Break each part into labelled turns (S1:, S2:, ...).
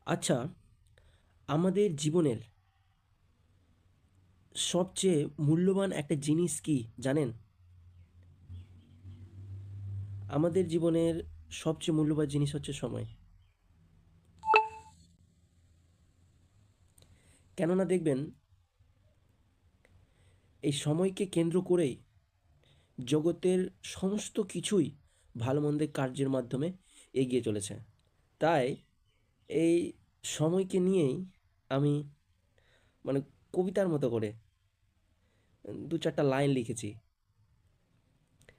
S1: আচ্ছা, আমাদের জীবনের সবচেয়ে মূল্যবান একটা জিনিস কি জানেন? আমাদের জীবনের সবচেয়ে মূল্যবান জিনিস হচ্ছে সময়। কেননা দেখবেন, এই সময়কে কেন্দ্র করেই জগতের সমস্ত কিছুই ভালো মন্দের কার্যের মাধ্যমে এগিয়ে চলেছে। তাই এই সময়কে নিয়েই আমি মানে কবিতার মতো করে দু চারটা লাইন লিখেছি।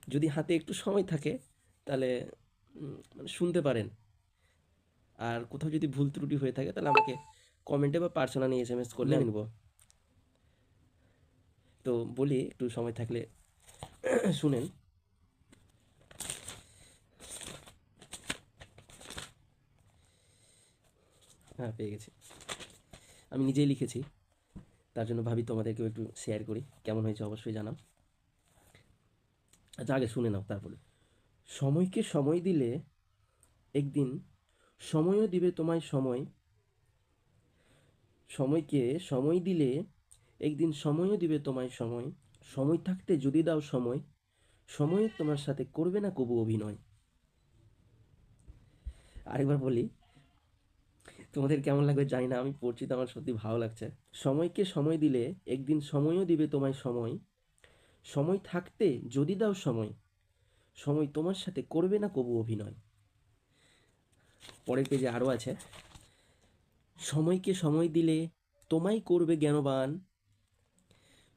S1: যদি হাতে একটু সময় থাকে তাহলে মানে শুনতে পারেন। আর কোথাও যদি ভুল ত্রুটি হয়ে থাকে তাহলে আমাকে কমেন্টে বা পার্সোনালি এসএমএস করলে আমি নেব। তো বলি একটু সময় থাকলে শুনেন। হ্যাঁ, পেয়ে গেছি। আমি নিজেই লিখেছি, তার জন্য ভাবি তোমাদেরকেও একটু শেয়ার করি। কেমন হয়েছে অবশ্যই জানাও। আচ্ছা, আগে শুনে নাও তারপরে। সময়কে সময় দিলে একদিন সময়ও দিবে তোমায় সময়। সময়কে সময় দিলে একদিন সময়ও দিবে তোমায় সময়। সময় থাকতে যদি দাও সময়, সময় তোমার সাথে করবে না কবু অভিনয়। আরেকবার বলি, তোমাদের কেমন লাগবে জানি না, আমি পড়ছি তো আমার সত্যি ভালো লাগছে। সময়কে সময় দিলে একদিন সময়ও দিবে তোমায় সময়। সময় থাকতে যদি দাও সময়, সময় তোমার সাথে করবে না কবু অভিনয়। পরের পেজে আরও আছে। সময়কে সময় দিলে তোমায় করবে জ্ঞানবান।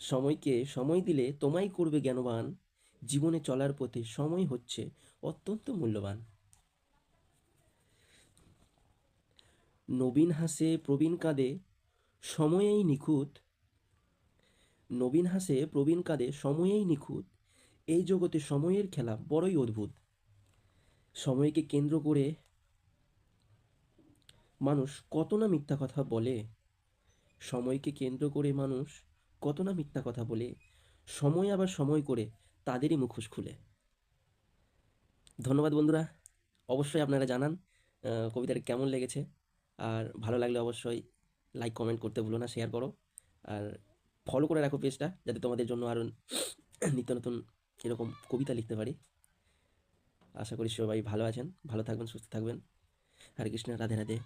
S1: সময়কে সময় দিলে তোমায় করবে জ্ঞানবান। জীবনে চলার পথে সময় হচ্ছে অত্যন্ত মূল্যবান। নবীন হাসে প্রবীণ কাঁদে, সময়েই নিখুঁত। নবীন হাসে প্রবীণ কাঁদে, সময়েই নিখুঁত। এই জগতে সময়ের খেলা বড়ই অদ্ভুত। সময়কে কেন্দ্র করে মানুষ কত না মিথ্যা কথা বলে। সময়কে কেন্দ্র করে মানুষ কত না মিথ্যা কথা বলে। সময় আবার সময় করে তাদেরই মুখোশ খুলে। ধন্যবাদ বন্ধুরা। অবশ্যই আপনারা জানান কবিতাটা কেমন লেগেছে। আর ভালো লাগলে অবশ্যই লাইক কমেন্ট করতে ভুলো না, শেয়ার করো। আর ফলো করে রাখো পেজটা, যাতে তোমাদের জন্য আরও নিত্য নতুন এরকম কবিতা লিখতে পারি। আশা করি সবাই ভালো আছেন, ভালো থাকবেন, সুস্থ থাকবেন। হরে কৃষ্ণ, রাধে রাধে।